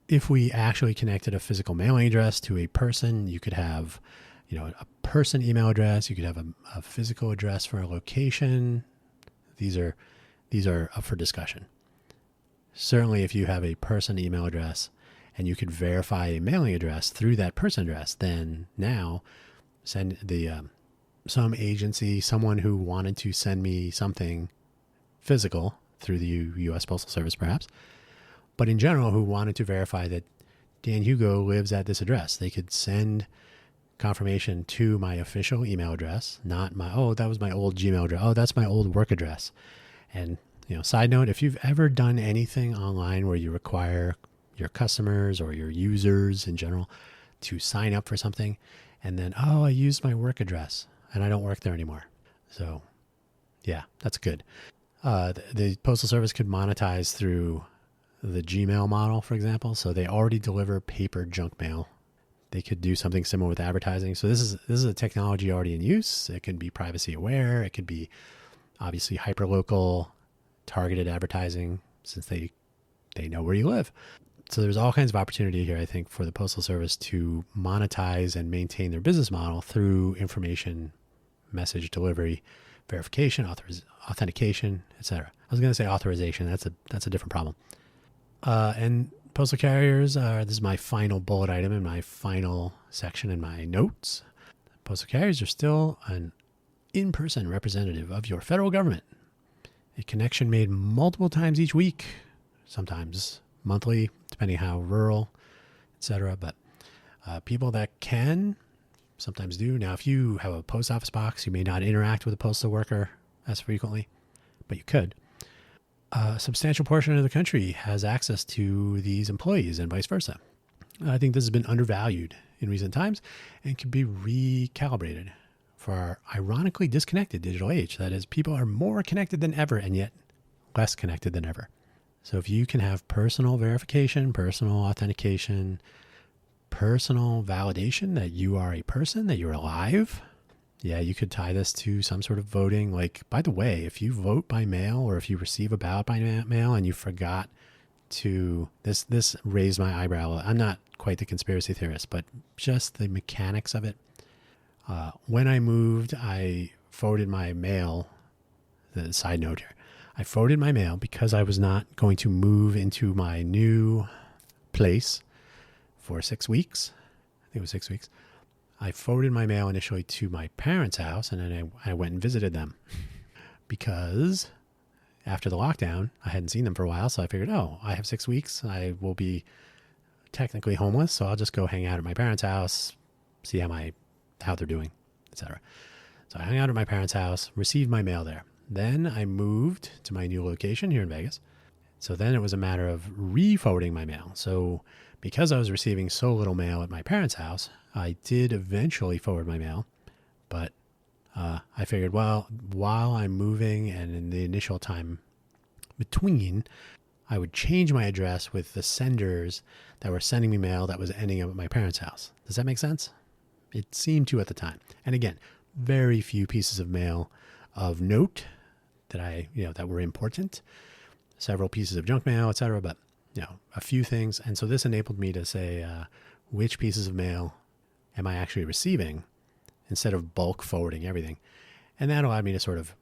if we actually connected a physical mailing address to a person, you could have, a person email address. You could have a physical address for a location. These are up for discussion. Certainly, if you have a person email address and you could verify a mailing address through that person address, then now send some agency, someone who wanted to send me something physical through the US Postal Service perhaps, but in general who wanted to verify that Dan Hugo lives at this address, they could send confirmation to my official email address, not my, that was my old Gmail address. Oh, that's my old work address. And, side note, if you've ever done anything online where you require your customers or your users in general to sign up for something and then, I used my work address and I don't work there anymore. So yeah, that's good. The Postal Service could monetize through the Gmail model, for example. So they already deliver paper junk mail. They could do something similar with advertising. So this is a technology already in use. It can be privacy aware. It could be obviously hyperlocal targeted advertising since they know where you live. So there's all kinds of opportunity here, I think, for the Postal Service to monetize and maintain their business model through information, message delivery, verification, authentication, etc. I was going to say authorization. That's a different problem. And postal carriers this is my final bullet item in my final section in my notes. Postal carriers are still an in-person representative of your federal government. A connection made multiple times each week, sometimes monthly, depending how rural, etc. But people that can sometimes do. Now, if you have a post office box, you may not interact with a postal worker as frequently, but you could. A substantial portion of the country has access to these employees and vice versa. I think this has been undervalued in recent times and can be recalibrated for our ironically disconnected digital age. That is, people are more connected than ever and yet less connected than ever. So if you can have personal verification, personal authentication, personal validation that you are a person, that you're alive, yeah, you could tie this to some sort of voting. Like, by the way, if you vote by mail or if you receive a ballot by mail and you forgot to, this raised my eyebrow. I'm not quite the conspiracy theorist, but just the mechanics of it. When I moved, I forwarded my mail, the side note here, I forwarded my mail because I was not going to move into my new place for 6 weeks. I think it was 6 weeks. I forwarded my mail initially to my parents' house, and then I went and visited them because after the lockdown, I hadn't seen them for a while. So I figured, I have 6 weeks. I will be technically homeless. So I'll just go hang out at my parents' house, see how they're doing, etc. So I hung out at my parents' house, received my mail there. Then I moved to my new location here in Vegas. So then it was a matter of re-forwarding my mail. So because I was receiving so little mail at my parents' house, I did eventually forward my mail. But I figured, well, while I'm moving and in the initial time between, I would change my address with the senders that were sending me mail that was ending up at my parents' house. Does that make sense? It seemed to at the time. And again, very few pieces of mail of note that that were important. Several pieces of junk mail, etc. But, a few things. And so this enabled me to say, which pieces of mail am I actually receiving instead of bulk forwarding everything. And that allowed me to sort of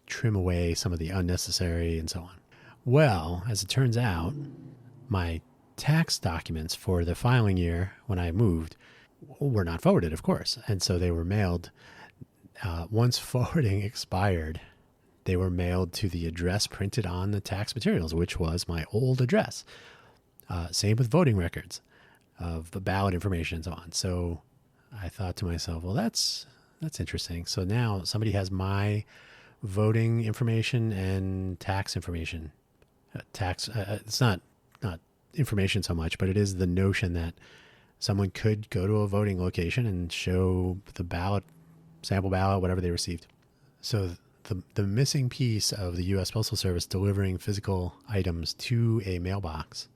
trim away some of the unnecessary and so on. Well, as it turns out, my tax documents for the filing year when I moved were not forwarded, of course. And so they were mailed. Once forwarding expired, they were mailed to the address printed on the tax materials, which was my old address. Same with voting records of the ballot information and so on. So I thought to myself, well, that's interesting. So now somebody has my voting information and tax information. It's not information so much, but it is the notion that someone could go to a voting location and show the ballot, sample ballot, whatever they received. So the missing piece of the US Postal Service delivering physical items to a mailbox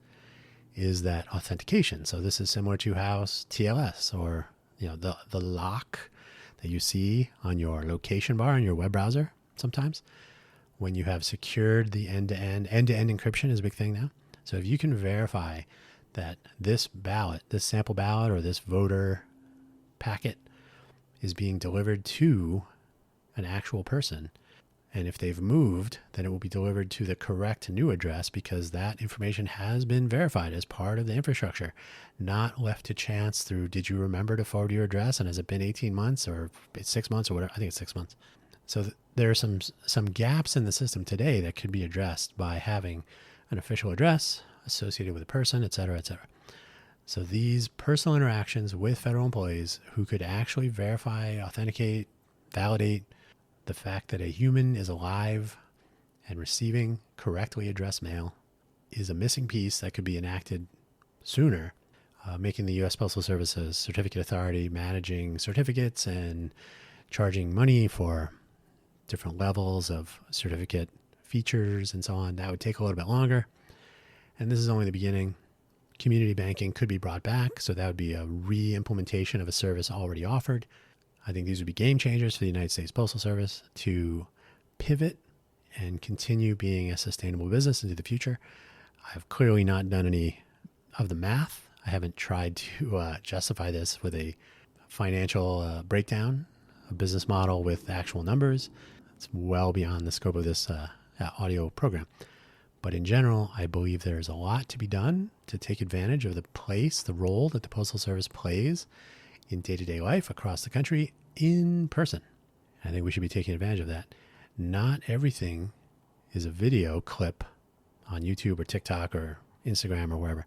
is that authentication. So this is similar to how TLS, or the lock that you see on your location bar in your web browser sometimes, when you have secured the end-to-end encryption is a big thing now. So if you can verify that this ballot, this sample ballot, or this voter packet is being delivered to an actual person, and if they've moved, then it will be delivered to the correct new address, because that information has been verified as part of the infrastructure, not left to chance through, did you remember to forward your address, and has it been 18 months or 6 months or whatever? I think it's 6 months. So there are some gaps in the system today that could be addressed by having an official address associated with a person, et cetera, et cetera. So these personal interactions with federal employees who could actually verify, authenticate, validate the fact that a human is alive and receiving correctly addressed mail is a missing piece that could be enacted sooner, making the U.S. Postal Service a certificate authority, managing certificates and charging money for different levels of certificate features and so on. That would take a little bit longer. And this is only the beginning. Community banking could be brought back, so that would be a re-implementation of a service already offered. I think these would be game changers for the United States Postal Service to pivot and continue being a sustainable business into the future. I've clearly not done any of the math. I haven't tried to justify this with a financial breakdown, a business model with actual numbers. It's well beyond the scope of this audio program. But in general, I believe there's a lot to be done to take advantage of the role that the Postal Service plays in day-to-day life across the country in person. I think we should be taking advantage of that. Not everything is a video clip on YouTube or TikTok or Instagram or wherever.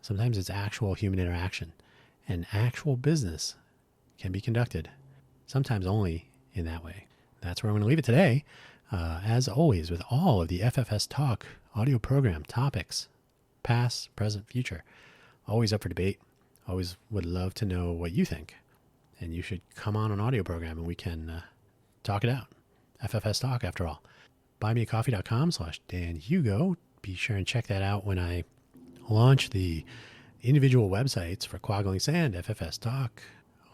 Sometimes it's actual human interaction, and actual business can be conducted, sometimes only in that way. That's where I'm going to leave it today. As always, with all of the FFS Talk audio program topics, past, present, future, always up for debate. Always would love to know what you think. And you should come on an audio program and we can talk it out. FFS Talk, after all. buymeacoffee.com/Dan Hugo. Be sure and check that out when I launch the individual websites for Quaggling Sand, FFS Talk,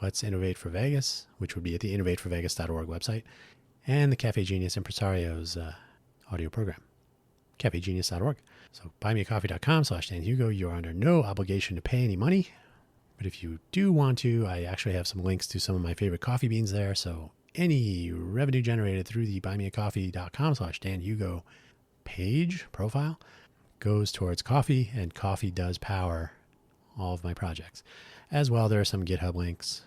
Let's Innovate for Vegas, which would be at the innovateforvegas.org website, and the Cafe Genius Impresarios audio program, cafegenius.org. So buymeacoffee.com/Dan Hugo. You're under no obligation to pay any money. But if you do want to, I actually have some links to some of my favorite coffee beans there. So any revenue generated through the buymeacoffee.com/Dan Hugo page, profile, goes towards coffee, and coffee does power all of my projects. As well, there are some GitHub links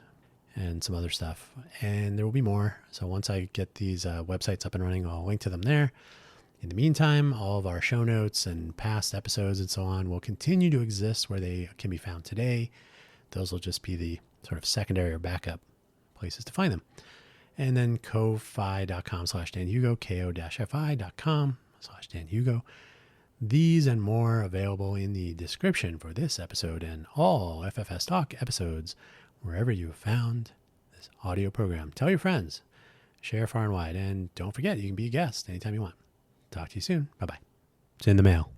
and some other stuff, and there will be more. So once I get these websites up and running, I'll link to them there. In the meantime, all of our show notes and past episodes and so on will continue to exist where they can be found today. Those will just be the sort of secondary or backup places to find them. And then ko-fi.com/Dan Hugo, ko-fi.com/Dan Hugo. These and more available in the description for this episode and all FFS Talk episodes, wherever you have found this audio program. Tell your friends, share far and wide, and don't forget, you can be a guest anytime you want. Talk to you soon. Bye-bye. It's in the mail.